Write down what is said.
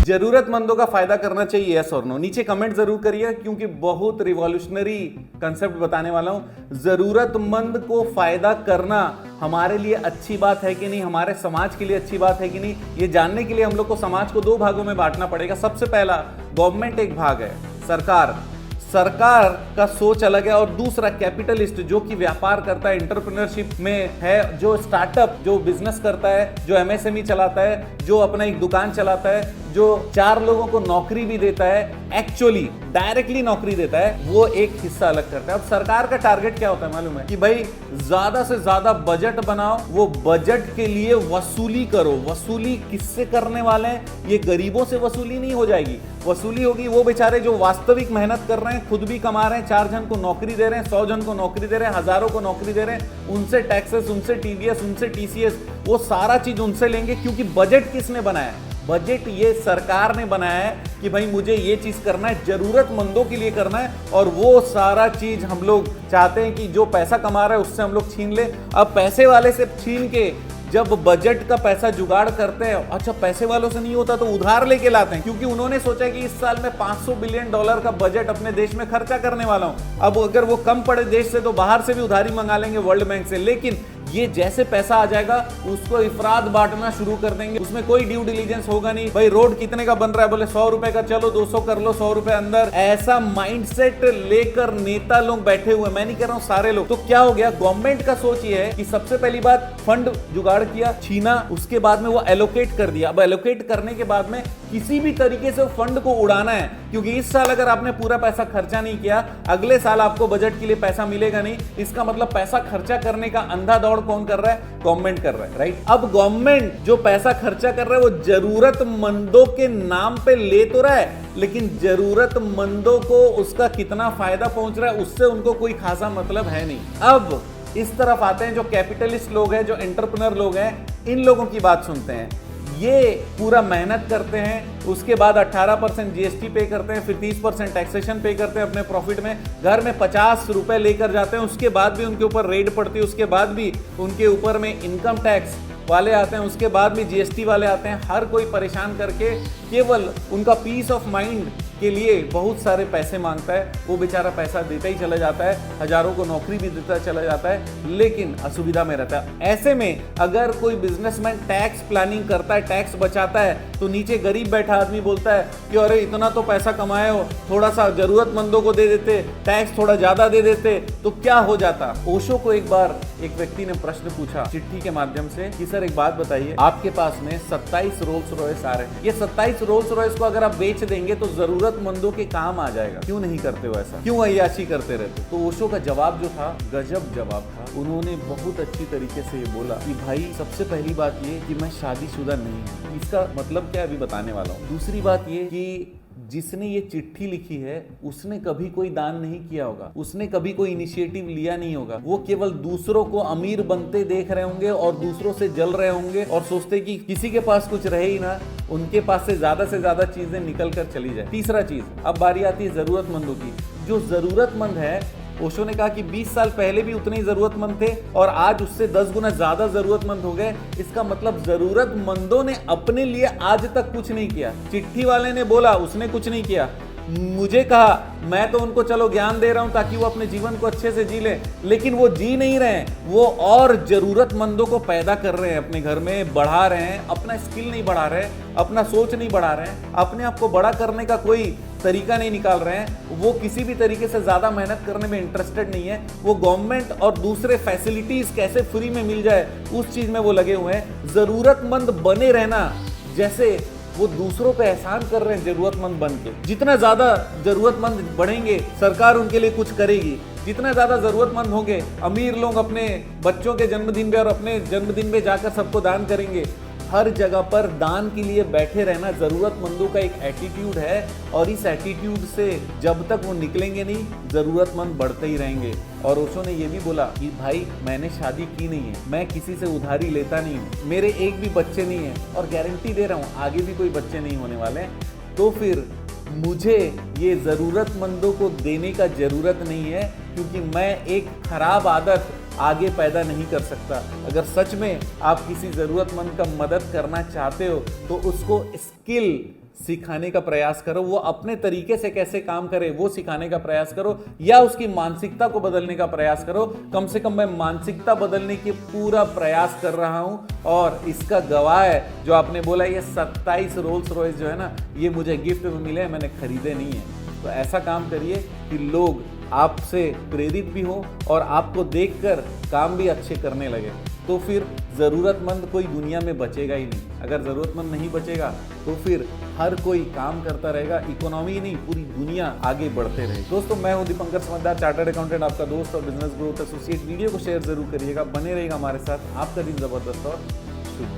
जरूरतमंदों का फायदा करना चाहिए, यस और नो? नीचे कमेंट जरूर करिए, क्योंकि बहुत रिवॉल्यूशनरी कंसेप्ट बताने वाला हूं। जरूरतमंद को फायदा करना हमारे लिए अच्छी बात है कि नहीं, हमारे समाज के लिए अच्छी बात है कि नहीं, ये जानने के लिए हम लोग को समाज को दो भागों में बांटना पड़ेगा। सबसे पहला, गवर्नमेंट एक भाग है, सरकार का सोच अलग है, और दूसरा कैपिटलिस्ट, जो कि व्यापार करता है, एंटरप्रेन्योरशिप में है, जो स्टार्टअप, जो बिजनेस करता है, जो एमएसएमई चलाता है, जो अपना एक दुकान चलाता है, जो 4 लोगों को नौकरी भी देता है, एक्चुअली डायरेक्टली नौकरी देता है, वो एक हिस्सा अलग करता है। अब सरकार का टारगेट क्या होता है मालूम है? कि भाई ज्यादा से ज्यादा बजट बनाओ, वो बजट के लिए वसूली करो। वसूली किससे करने वाले हैं? ये गरीबों से वसूली नहीं हो जाएगी, वसूली होगी वो बेचारे जो वास्तविक मेहनत कर रहे हैं, खुद भी कमा रहे हैं, 4 जन को नौकरी दे रहे हैं, 100 जन को नौकरी दे रहे हैं, हजारों को नौकरी दे रहे हैं, उनसे टैक्सेस, उनसे टीडीएस, उनसे टीसीएस, वो सारा चीज उनसे लेंगे। क्योंकि बजट किसने बनाया? बजट ये सरकार ने बनाया है कि भाई मुझे ये चीज करना है, जरूरतमंदों के लिए करना है, और वो सारा चीज हम लोग चाहते हैं कि जो पैसा कमा रहा है उससे हम लोग छीन ले। अब पैसे वाले से छीन के जब बजट का पैसा जुगाड़ करते हैं, अच्छा पैसे वालों से नहीं होता तो उधार लेके लाते हैं, क्योंकि उन्होंने सोचा कि इस साल में $500 बिलियन का बजट अपने देश में खर्चा करने वाला हूं। अब अगर वो कम पड़े देश से तो बाहर से भी उधारी मंगा लेंगे, वर्ल्ड बैंक से। लेकिन ये जैसे पैसा आ जाएगा उसको इफराद बांटना शुरू कर देंगे, उसमें कोई ड्यू डिलीजेंस होगा नहीं। भाई रोड कितने का बन रहा है? बोले 100 रुपए का, चलो 200 कर लो, 100 रुपए अंदर। ऐसा माइंडसेट लेकर नेता लोग बैठे हुए, मैं नहीं कह रहा हूं सारे लोग। तो क्या हो गया? गवर्नमेंट का सोच ये है कि सबसे पहली बात फंड जुगाड़ किया, छीना, उसके बाद में वो एलोकेट कर दिया। अब एलोकेट करने के बाद में किसी भी तरीके से फंड को उड़ाना है, क्योंकि इस साल अगर आपने पूरा पैसा खर्चा नहीं किया, अगले साल आपको बजट के लिए पैसा मिलेगा नहीं। इसका मतलब पैसा खर्चा करने का अंधा दौड़ कौन कर रहा है? गवर्नमेंट कर रहा है, राइट? अब गवर्नमेंट जो पैसा खर्चा कर रहा है वो जरूरतमंदों के नाम पे ले तो रहा है, लेकिन जरूरतमंदों को उसका कितना फायदा पहुंच रहा है उससे उनको कोई खासा मतलब है नहीं। अब इस तरफ आते हैं जो कैपिटलिस्ट लोग हैं, जो एंटरप्रेन्योर लोग हैं, इन लोगों की बात सुनते हैं। ये पूरा मेहनत करते हैं, उसके बाद 18% जीएसटी पे करते हैं, फिर 30% टैक्सेशन पे करते हैं अपने प्रॉफिट में, घर में 50 रुपए लेकर जाते हैं, उसके बाद भी उनके ऊपर रेड पड़ती है, उसके बाद भी उनके ऊपर में इनकम टैक्स वाले आते हैं, उसके बाद भी जीएसटी वाले आते हैं, हर कोई परेशान करके केवल उनका पीस ऑफ माइंड के लिए बहुत सारे पैसे मांगता है। वो बेचारा पैसा देता ही चला जाता है, हजारों को नौकरी भी देता चला जाता है, लेकिन असुविधा में रहता है। ऐसे में अगर कोई बिजनेसमैन टैक्स प्लानिंग करता है, टैक्स बचाता है, तो नीचे गरीब बैठा आदमी बोलता है कि अरे इतना तो पैसा कमाए हो, थोड़ा सा जरूरतमंदों को दे देते, टैक्स थोड़ा ज्यादा दे देते तो क्या हो जाता। ओशो को एक बार एक व्यक्ति ने प्रश्न पूछा चिट्ठी के माध्यम से कि सर एक बात बताइए, आपके पास में 27 रोल्स रॉयस आ रहे हैं, ये 27 रोल्स रॉयस को अगर आप बेच देंगे तो जरूरतमंदों के काम आ जाएगा, क्यों नहीं करते हो ऐसा, क्यों अय्याशी करते रहते? तो ओशो का जवाब जो था, गजब जवाब था। उन्होंने बहुत अच्छी तरीके से ये बोला कि भाई सबसे पहली बात ये कि मैं शादीशुदा नहीं हूँ। इसका मतलब क्या अभी बताने वाला हूँ। दूसरी बात ये कि जिसने ये चिट्ठी लिखी है उसने कभी कोई दान नहीं किया होगा, उसने कभी कोई इनिशिएटिव लिया नहीं होगा। वो केवल दूसरों को अमीर बनते देख रहे होंगे और दूसरों से जल रहे होंगे और सोचते कि किसी के पास कुछ रहे ही ना, उनके पास से ज्यादा चीजें निकल कर चली जाए। तीसरा चीज, अब बारी आती है जरूरतमंदों की। जो जरूरतमंद है, ओशो ने कहा कि 20 साल पहले भी उतने ही जरूरतमंद थे और आज उससे 10 गुना ज्यादा जरूरतमंद हो गए। इसका मतलब जरूरतमंदों ने अपने लिए आज तक कुछ नहीं किया। चिट्ठी वाले ने बोला, उसने कुछ नहीं किया। मुझे कहा, मैं तो उनको चलो ज्ञान दे रहा हूं ताकि वो अपने जीवन को अच्छे से जी ले, लेकिन वो जी नहीं रहे हैं। वो और जरूरतमंदों को पैदा कर रहे हैं, अपने घर में बढ़ा रहे हैं, अपना स्किल नहीं बढ़ा रहे, अपना सोच नहीं बढ़ा रहे हैं, अपने आप को बड़ा करने का कोई तरीका नहीं निकाल रहे हैं। वो किसी भी तरीके से ज्यादा मेहनत करने में इंटरेस्टेड नहीं है। वो गवर्नमेंट और दूसरे फैसिलिटीज कैसे फ्री में मिल जाए उस चीज में वो लगे हुए हैं। जरूरतमंद बने रहना, जैसे वो दूसरों पे एहसान कर रहे हैं जरूरतमंद बन के। जितना ज्यादा जरूरतमंद बढ़ेंगे, सरकार उनके लिए कुछ करेगी। जितना ज्यादा जरूरतमंद होंगे, अमीर लोग अपने बच्चों के जन्मदिन पे और अपने जन्मदिन पे जाकर सबको दान करेंगे। हर जगह पर दान के लिए बैठे रहना जरूरतमंदों का एक एटीट्यूड है, और इस एटीट्यूड से जब तक वो निकलेंगे नहीं, जरूरतमंद बढ़ते ही रहेंगे। और ओशो ने ये भी बोला कि भाई मैंने शादी की नहीं है, मैं किसी से उधारी लेता नहीं हूँ, मेरे एक भी बच्चे नहीं है, और गारंटी दे रहा हूँ आगे भी कोई बच्चे नहीं होने वाले। तो फिर मुझे ये जरूरतमंदों को देने का जरूरत नहीं है, क्योंकि मैं एक खराब आदत आगे पैदा नहीं कर सकता। अगर सच में आप किसी जरूरतमंद का मदद करना चाहते हो तो उसको स्किल सिखाने का प्रयास करो, वो अपने तरीके से कैसे काम करे वो सिखाने का प्रयास करो, या उसकी मानसिकता को बदलने का प्रयास करो। कम से कम मैं मानसिकता बदलने की पूरा प्रयास कर रहा हूं, और इसका गवाह है जो आपने बोला ये 27 रोल्स रॉयस जो है ना, ये मुझे गिफ्ट में मिले, मैंने खरीदे नहीं है। तो ऐसा काम करिए कि लोग आपसे प्रेरित भी हो और आपको देखकर काम भी अच्छे करने लगे, तो फिर ज़रूरतमंद कोई दुनिया में बचेगा ही नहीं। अगर ज़रूरतमंद नहीं बचेगा तो फिर हर कोई काम करता रहेगा, इकोनॉमी नहीं पूरी दुनिया आगे बढ़ते रहे। दोस्तों, मैं हूं दीपंकर समझदार, चार्टर्ड अकाउंटेंट, आपका दोस्त और बिजनेस ग्रोथ एसोसिएट। वीडियो को शेयर जरूर करिएगा, बने रहिएगा हमारे साथ। आपका दिन जबरदस्त और शुभ।